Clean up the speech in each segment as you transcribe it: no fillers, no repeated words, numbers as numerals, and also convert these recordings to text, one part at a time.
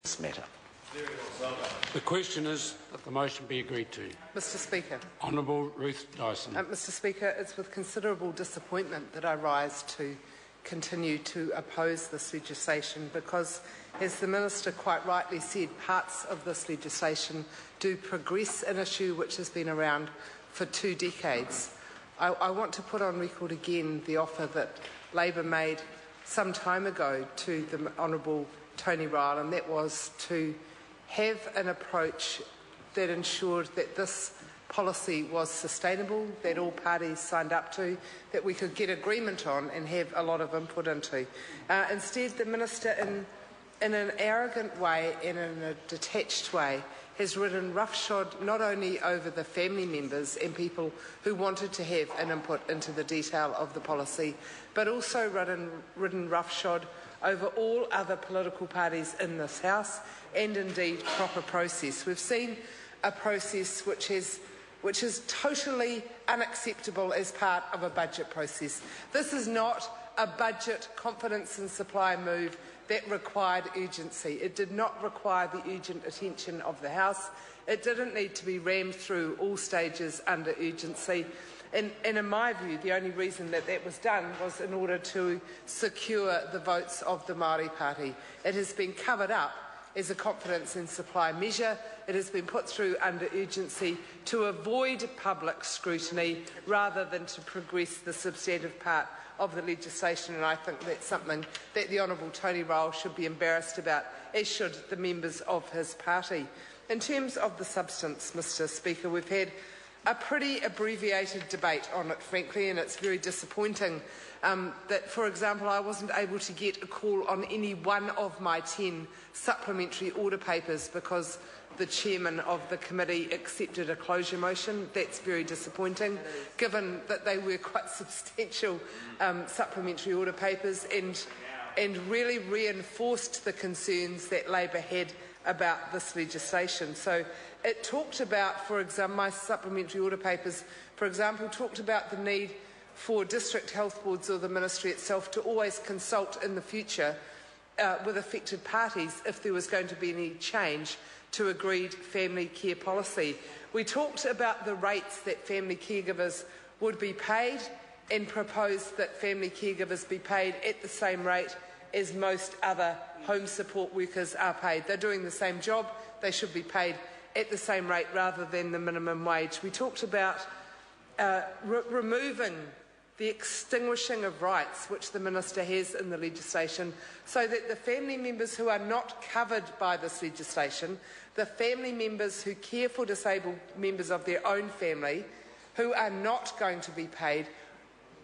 this matter. The question is that the motion be agreed to. Mr Speaker. Honourable Ruth Dyson. Mr Speaker, it's with considerable disappointment that I rise to continue to oppose this legislation because, as the Minister quite rightly said, parts of this legislation do progress an issue which has been around for 2 decades. I want to put on record again the offer that Labour made some time ago to the Honourable Tony Ryle, and that was to have an approach that ensured that this policy was sustainable, that all parties signed up to, that we could get agreement on and have a lot of input into. Instead, the Minister, in an arrogant way and in a detached way, has ridden roughshod not only over the family members and people who wanted to have an input into the detail of the policy, but also ridden roughshod over all other political parties in this House and indeed proper process. We've seen a process which is totally unacceptable as part of a budget process. This is not a budget confidence and supply move that required urgency. It did not require the urgent attention of the House. It didn't need to be rammed through all stages under urgency. And in my view, the only reason that that was done was in order to secure the votes of the Māori Party. It has been covered up as a confidence and supply measure. It has been put through under urgency to avoid public scrutiny rather than to progress the substantive part of the legislation, and I think that's something that the Honourable Tony Ryle should be embarrassed about, as should the members of his party. In terms of the substance, Mr Speaker, we've had a pretty abbreviated debate on it, frankly, and it's very disappointing that, for example, I wasn't able to get a call on any one of my 10 supplementary order papers because the chairman of the committee accepted a closure motion. That's very disappointing, given that they were quite substantial supplementary order papers and really reinforced the concerns that Labour had about this legislation. So it talked about, for example, my supplementary order papers, for example, talked about the need for district health boards or the ministry itself to always consult in the future with affected parties if there was going to be any change to agreed family care policy. We talked about the rates that family caregivers would be paid and proposed that family caregivers be paid at the same rate as most other home support workers are paid. They're doing the same job, they should be paid at the same rate rather than the minimum wage. We talked about removing the extinguishing of rights which the Minister has in the legislation so that the family members who are not covered by this legislation, the family members who care for disabled members of their own family who are not going to be paid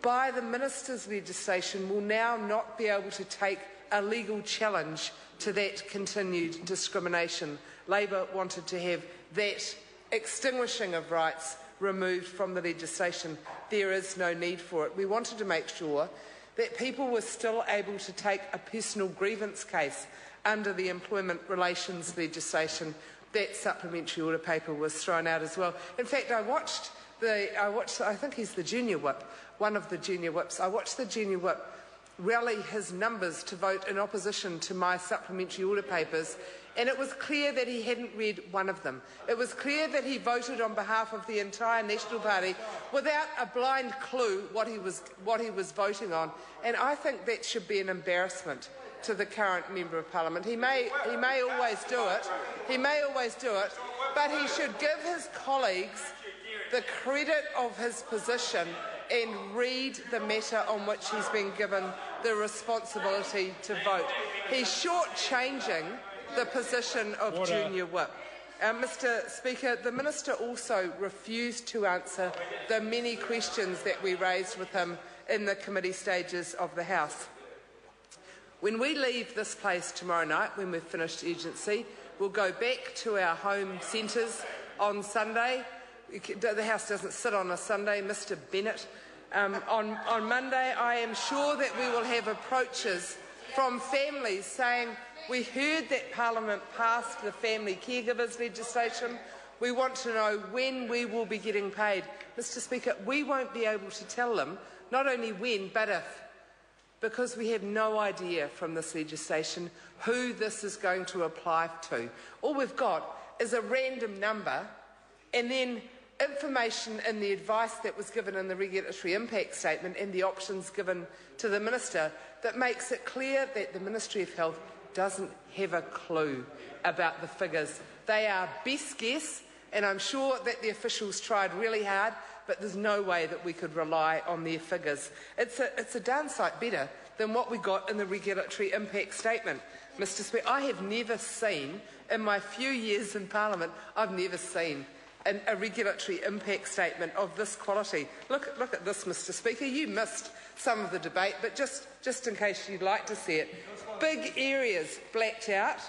by the Minister's legislation, will now not be able to take a legal challenge to that continued discrimination. Labour wanted to have that extinguishing of rights removed from the legislation. There is no need for it. We wanted to make sure that people were still able to take a personal grievance case under the employment relations legislation. That supplementary order paper was thrown out as well. In fact, I watched, I think he's the junior whip, one of the junior whips. I watched the junior whip rally his numbers to vote in opposition to my supplementary order papers, and it was clear that he hadn't read one of them. It was clear that he voted on behalf of the entire National Party without a blind clue what he was voting on, and I think that should be an embarrassment to the current Member of Parliament. He may always do it, but he should give his colleagues the credit of his position and read the matter on which he's been given the responsibility to vote. He's shortchanging the position of junior whip. Mr Speaker, the Minister also refused to answer the many questions that we raised with him in the committee stages of the House. When we leave this place tomorrow night, when we've finished urgency, we'll go back to our home centres on Sunday. The House doesn't sit on a Sunday, Mr Bennett. On Monday, I am sure that we will have approaches from families saying, we heard that Parliament passed the family caregivers legislation. We want to know when we will be getting paid. Mr Speaker, we won't be able to tell them not only when, but if. because we have no idea from this legislation who this is going to apply to. All we've got is a random number and then information in the advice that was given in the regulatory impact statement and the options given to the Minister that makes it clear that the Ministry of Health doesn't have a clue about the figures. They are best guess, and I'm sure that the officials tried really hard, but there's no way that we could rely on their figures. It's a darn sight better than what we got in the regulatory impact statement. Mr. Speaker, I have never seen, in my few years in Parliament, I've never seen a regulatory impact statement of this quality. Look at this, Mr. Speaker. You missed some of the debate, but just in case you'd like to see it. Big areas blacked out,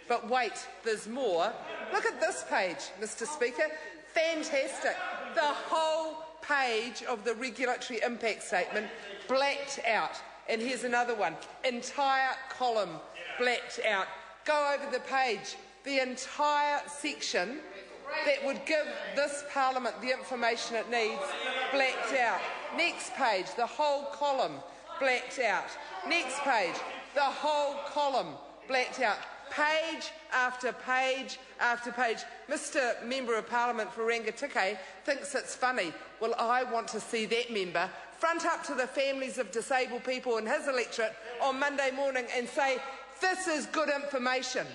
but wait, there's more. Look at this page, Mr. Speaker. Fantastic. The whole page of the regulatory impact statement blacked out. And here's another one. Entire column blacked out. Go over the page. The entire section that would give this Parliament the information it needs blacked out. Next page, the whole column blacked out. Next page, the whole column blacked out. Page after page after page. Mr. Member of Parliament for Rangitikei thinks it's funny. Well, I want to see that member front up to the families of disabled people in his electorate on Monday morning and say, this is good information.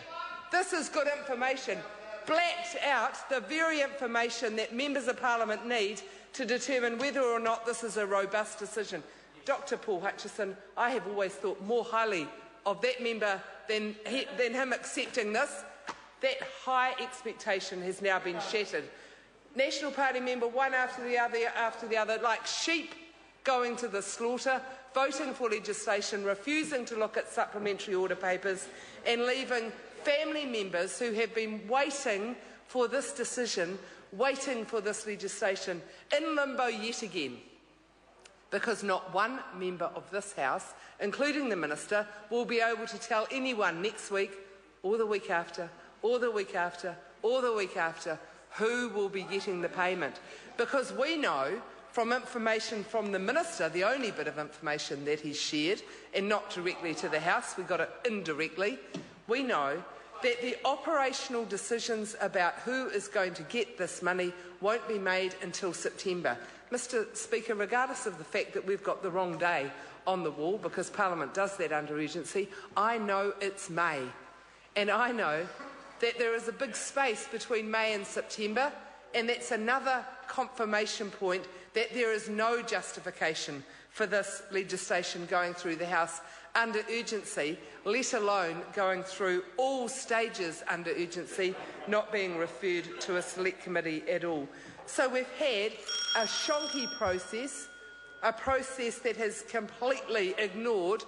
This is good information. Blacked out the very information that members of Parliament need to determine whether or not this is a robust decision. Dr. Paul Hutchison, I have always thought more highly of that member than him accepting this. That high expectation has now been shattered. National Party member, one after the other, like sheep going to the slaughter, voting for legislation, refusing to look at supplementary order papers and leaving family members who have been waiting for this decision, waiting for this legislation, in limbo yet again. Because not one member of this House, including the Minister, will be able to tell anyone next week, or the week after, or the week after, or the week after, who will be getting the payment. Because we know from information from the Minister, the only bit of information that he's shared, and not directly to the House, we got it indirectly, we know that the operational decisions about who is going to get this money won't be made until September. Mr. Speaker, regardless of the fact that we've got the wrong day on the wall, because Parliament does that under urgency, I know it's May. And I know that there is a big space between May and September, and that's another confirmation point that there is no justification for this legislation going through the House under urgency, let alone going through all stages under urgency, not being referred to a select committee at all. So we've had a shonky process, a process that has completely ignored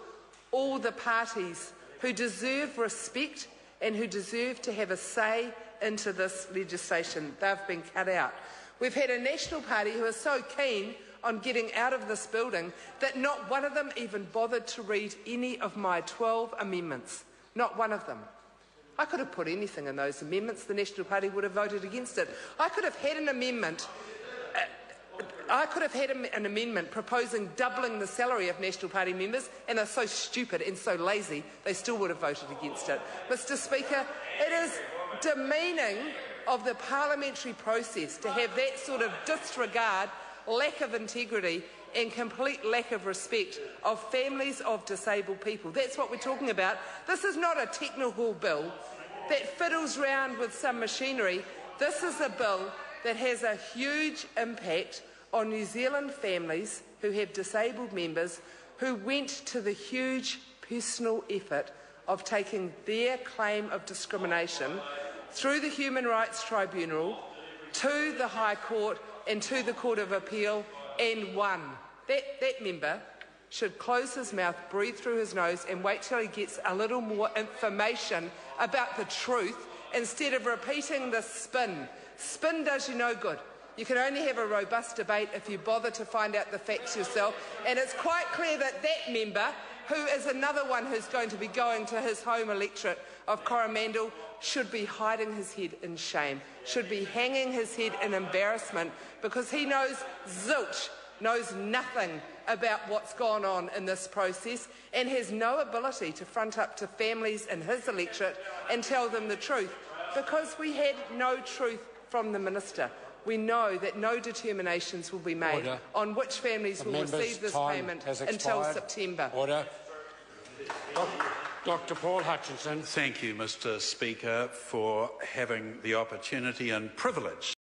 all the parties who deserve respect and who deserve to have a say into this legislation. They've been cut out. We've had a National Party who are so keen on getting out of this building that not one of them even bothered to read any of my 12 amendments. Not one of them. I could have put anything in those amendments. The National Party would have voted against it. I could have had an amendment. An amendment proposing doubling the salary of National Party members, and they're so stupid and so lazy, they still would have voted against it. Mr. Speaker, it is demeaning of the parliamentary process to have that sort of disregard, lack of integrity and complete lack of respect of families of disabled people. That's what we're talking about. This is not a technical bill that fiddles round with some machinery. This is a bill that has a huge impact on New Zealand families who have disabled members who went to the huge personal effort of taking their claim of discrimination through the Human Rights Tribunal to the High Court and to the Court of Appeal and won. That member should close his mouth, breathe through his nose and wait till he gets a little more information about the truth instead of repeating the spin. Spin does you no good. You can only have a robust debate if you bother to find out the facts yourself, and it's quite clear that that member, who is another one who's going to be going to his home electorate of Coromandel, should be hiding his head in shame, should be hanging his head in embarrassment, because he knows zilch, knows nothing about what's gone on in this process and has no ability to front up to families in his electorate and tell them the truth, because we had no truth from the Minister. We know that no determinations will be made on which families will receive this payment until September. Order. Dr. Paul Hutchinson. Thank you, Mr. Speaker, for having the opportunity and privilege